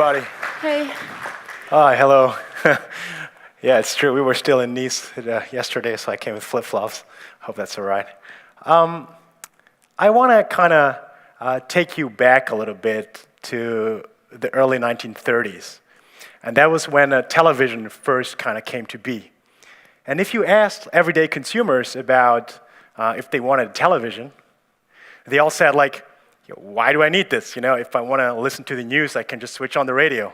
everybody. Hey. Hi, hello. Yeah, it's true. We were still in Nice yesterday, so I came with flip-flops. Hope that's all right. I want to kind of take you back a little bit to the early 1930s. And that was when television first kind of came to be. And if you asked everyday consumers about if they wanted television, they all said, like, why do I need this? You know, if I want to listen to the news, I can just switch on the radio.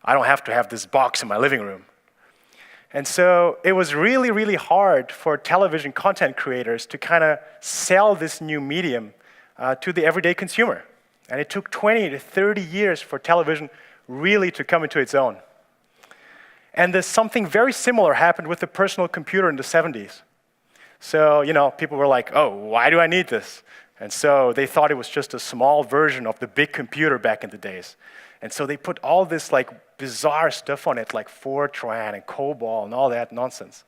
I don't have to have this box in my living room. And so it was really, really hard for television content creators to kind of sell this new medium to the everyday consumer. And it took 20 to 30 years for television really to come into its own. And there's something very similar happened with the personal computer in the 70s. So, you know, people were like, oh, why do I need this? And so they thought it was just a small version of the big computer back in the days. And so they put all this like bizarre stuff on it, like Fortran and COBOL and all that nonsense.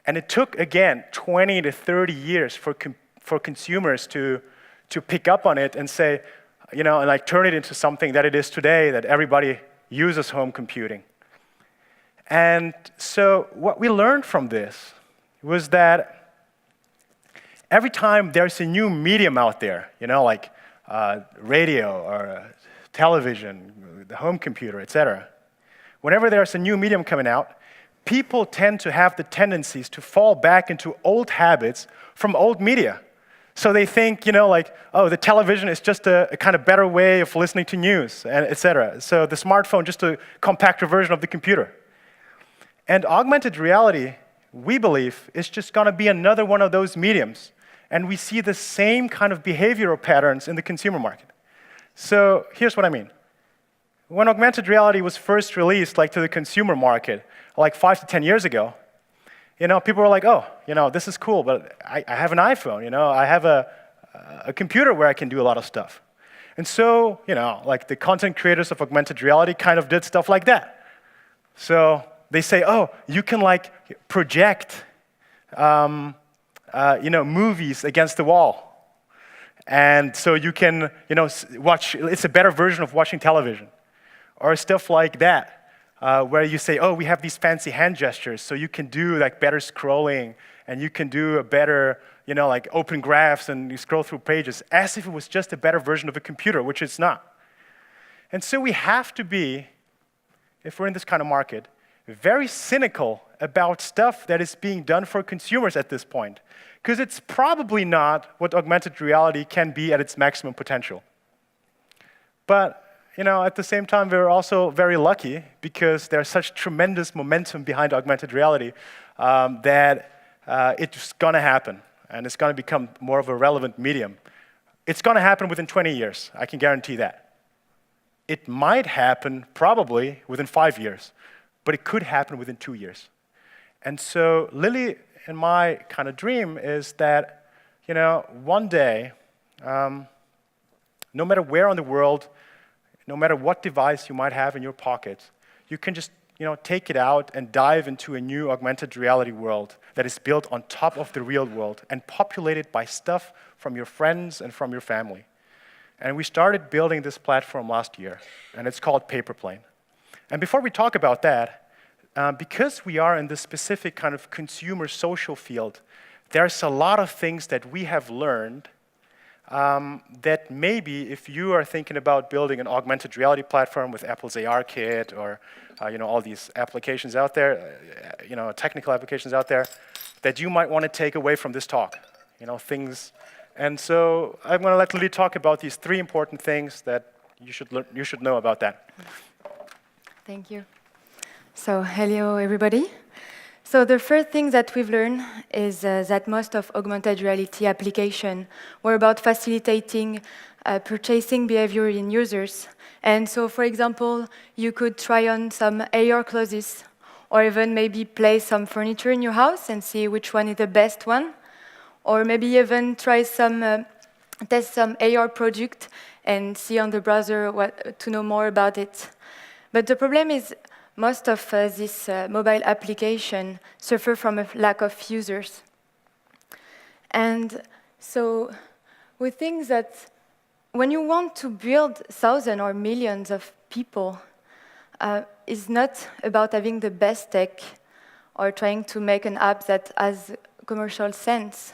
And it took, again, 20 to 30 years for consumers to pick up on it and say, you know, and like turn it into something that it is today, that everybody uses home computing. And so what we learned from this was that every time there's a new medium out there, you know, like radio or television, the home computer, etc. Whenever there's a new medium coming out, people tend to have the tendencies to fall back into old habits from old media. So they think, you know, like, oh, the television is just a kind of better way of listening to news, and etc. So the smartphone, just a compactor version of the computer. And augmented reality, we believe, is just going to be another one of those mediums. And we see the same kind of behavioral patterns in the consumer market. So here's what I mean. When augmented reality was first released, like to the consumer market, like 5 to 10 years ago, you know, people were like, oh, you know, this is cool, but I have an iPhone, you know, I have a computer where I can do a lot of stuff. And so, you know, like the content creators of augmented reality kind of did stuff like that. So they say, oh, you can like project you know, movies against the wall. And so you can, you know, watch, it's a better version of watching television. Or stuff like that, where you say, oh, we have these fancy hand gestures, so you can do like better scrolling, and you can do a better, you know, like open graphs and you scroll through pages, as if it was just a better version of a computer, which it's not. And so we have to be, if we're in this kind of market, very cynical about stuff that is being done for consumers at this point, because it's probably not what augmented reality can be at its maximum potential. But, you know, at the same time, we're also very lucky because there's such tremendous momentum behind augmented reality that it's going to happen, and it's going to become more of a relevant medium. It's going to happen within 20 years, I can guarantee that. It might happen probably within 5 years, but it could happen within 2 years. And so Lily and my kind of dream is that, you know, one day, no matter where in the world, no matter what device you might have in your pocket, you can just, you know, take it out and dive into a new augmented reality world that is built on top of the real world and populated by stuff from your friends and from your family. And we started building this platform last year, and it's called Paperplane. And before we talk about that, because we are in this specific kind of consumer social field, there's a lot of things that we have learned that maybe if you are thinking about building an augmented reality platform with Apple's AR kit or you know, all these applications out there, you know, technical applications out there, that you might want to take away from this talk, you know, things. And so I'm going to let Lily talk about these 3 important things that you should know about that. Thank you. So hello, everybody. So the first thing that we've learned is that most of augmented reality applications were about facilitating purchasing behavior in users. And so, for example, you could try on some AR clothes, or even maybe place some furniture in your house and see which one is the best one. Or maybe even try test some AR product and see on the browser to know more about it. But the problem is, most of these mobile applications suffer from a lack of users. And so we think that when you want to build thousands or millions of people, is not about having the best tech or trying to make an app that has commercial sense.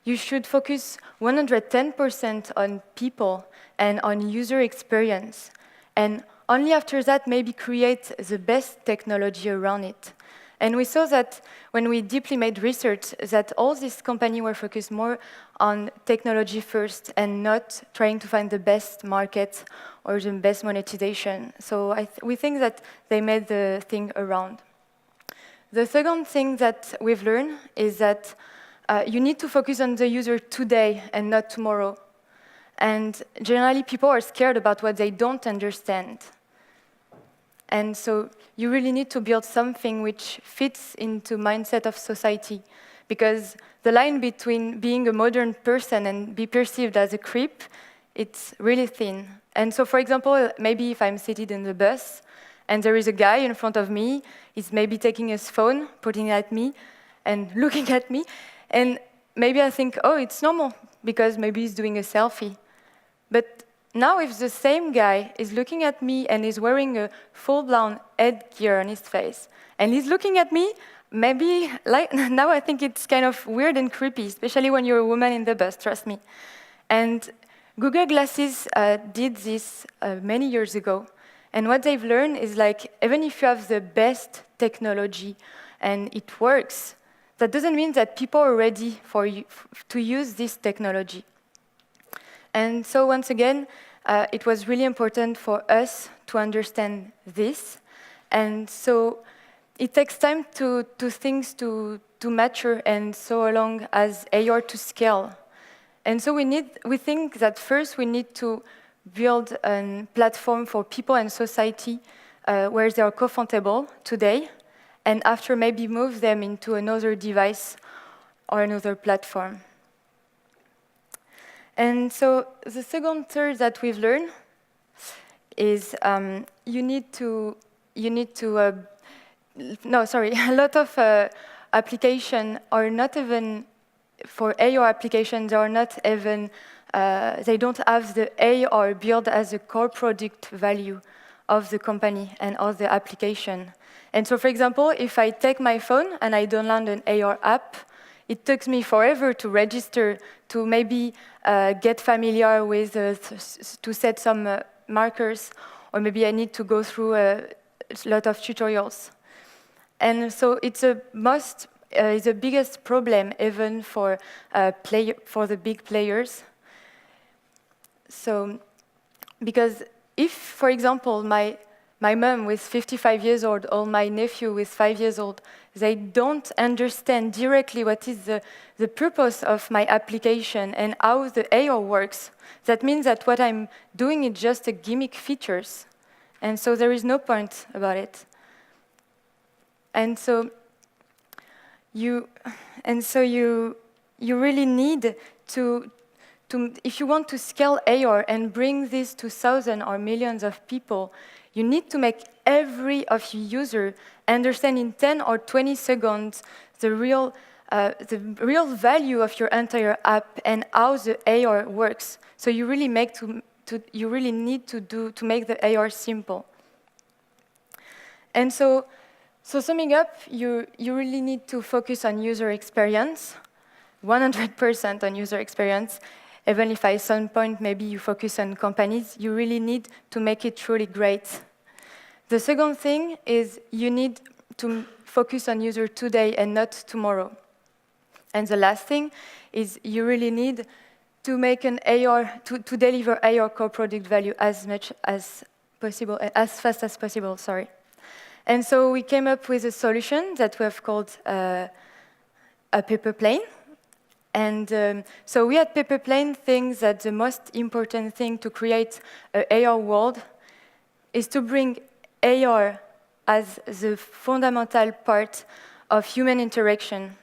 You should focus 110% on people and on user experience. And only after that, maybe create the best technology around it. And we saw that when we deeply made research, that all these companies were focused more on technology first and not trying to find the best market or the best monetization. So we think that they made the thing around. The second thing that we've learned is that you need to focus on the user today and not tomorrow. And generally, people are scared about what they don't understand. And so you really need to build something which fits into mindset of society, because the line between being a modern person and be perceived as a creep, it's really thin. And so, for example, maybe if I'm seated in the bus and there is a guy in front of me, he's maybe taking his phone, putting it at me, and looking at me, and maybe I think, oh, it's normal, because maybe he's doing a selfie. But now if the same guy is looking at me and is wearing a full-blown headgear on his face, and he's looking at me, maybe like now I think it's kind of weird and creepy, especially when you're a woman in the bus, trust me. And Google Glasses did this many years ago. And what they've learned is like, even if you have the best technology and it works, that doesn't mean that people are ready for you to use this technology. And so once again, it was really important for us to understand this. And so it takes time to things to mature and so long as AR to scale. And so we think that first we need to build a platform for people and society where they are comfortable today, and after maybe move them into another device or another platform. And so the second third that we've learned is a lot of applications are not even, for AR applications, are not even, they don't have the AR built as a core product value of the company and of the application. And so, for example, if I take my phone and I download an AR app, it takes me forever to register, to maybe get familiar with, to set some markers, or maybe I need to go through a lot of tutorials. And so it's a must, it's the biggest problem even for the big players. So, because if, for example, my mom with 55 years old or my nephew with 5 years old, they don't understand directly what is the purpose of my application and how the AR works, that means that what I'm doing is just a gimmick features. And so there is no point about it. And so you really need to, if you want to scale AR and bring this to thousands or millions of people, you need to make every of your users understand in 10 or 20 seconds the real value of your entire app and how the AR works. So you really need to make the AR simple. And so summing up, you really need to focus on user experience, 100% on user experience. Even if at some point maybe you focus on companies, you really need to make it truly great. The second thing is you need to focus on user today and not tomorrow. And the last thing is you really need to make an AR, to deliver AR core product value as much as possible, as fast as possible, sorry. And so we came up with a solution that we have called a Paperplane. And so we at Paperplane think that the most important thing to create an AR world is to bring AR as the fundamental part of human interaction.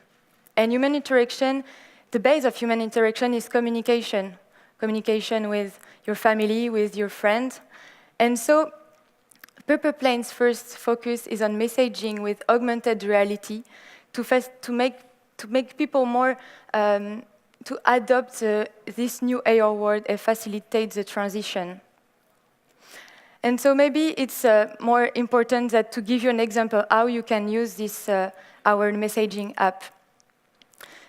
And human interaction, the base of human interaction is communication. Communication with your family, with your friends. And so Paperplane's first focus is on messaging with augmented reality to make people more, to adopt this new AR world and facilitate the transition. And so maybe it's more important that to give you an example how you can use this our messaging app.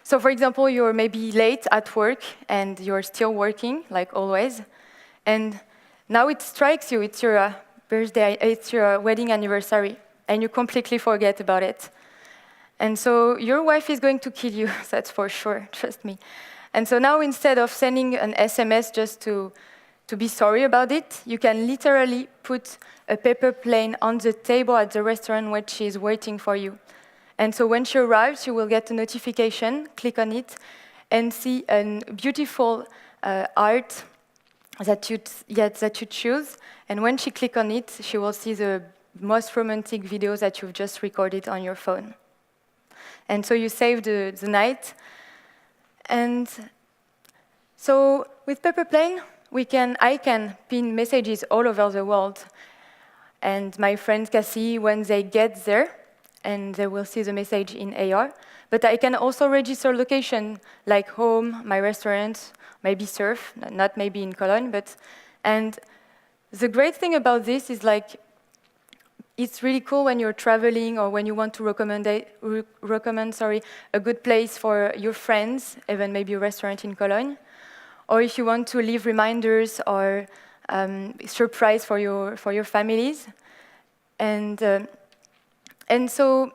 So for example, you're maybe late at work and you're still working, like always, and now it strikes you, it's your birthday, it's your wedding anniversary, and you completely forget about it. And so your wife is going to kill you, that's for sure, trust me. And so now instead of sending an SMS just to be sorry about it, you can literally put a paper plane on the table at the restaurant where she's waiting for you. And so when she arrives, you will get a notification, click on it, and see a beautiful art that you choose. And when she clicks on it, she will see the most romantic videos that you've just recorded on your phone. And so you save the night. And so with Paperplane, I can pin messages all over the world. And my friends can see when they get there, and they will see the message in AR. But I can also register location, like home, my restaurant, maybe surf, not maybe in Cologne, and the great thing about this is like, it's really cool when you're traveling or when you want to recommend a good place for your friends, even maybe a restaurant in Cologne, or if you want to leave reminders or surprise for your families. And so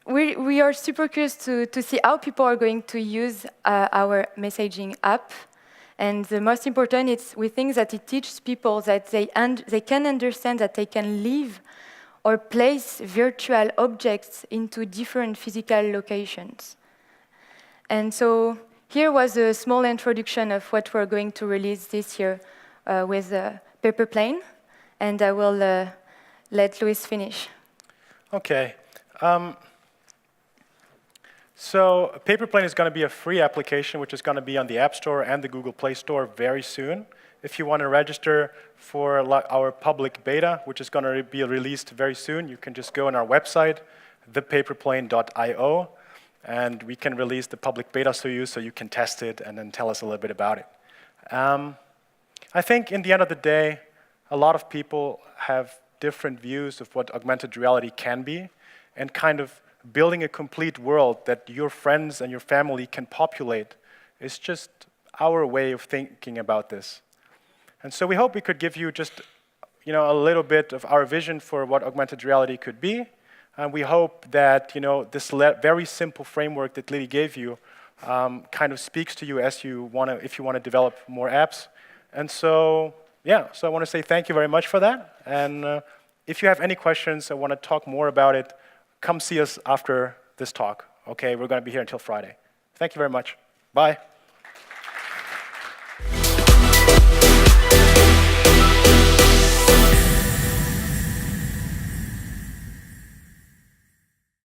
we are super curious to see how people are going to use our messaging app. And the most important is we think that it teaches people that they can understand that they can live or place virtual objects into different physical locations. And so here was a small introduction of what we're going to release this year with Paperplane. And I will let Luiz finish. Okay. So Paperplane is going to be a free application, which is going to be on the App Store and the Google Play Store very soon. If you want to register for our public beta, which is going to be released very soon, you can just go on our website, thepaperplane.io, and we can release the public beta to you so you can test it and then tell us a little bit about it. I think in the end of the day, a lot of people have different views of what augmented reality can be, and kind of building a complete world that your friends and your family can populate is just our way of thinking about this. And so we hope we could give you just a little bit of our vision for what augmented reality could be. And we hope that this very simple framework that Lily gave you kind of speaks to you if you want to develop more apps. And so so I want to say thank you very much for that. And if you have any questions or want to talk more about it, come see us after this talk. Okay, we're going to be here until Friday. Thank you very much. Bye.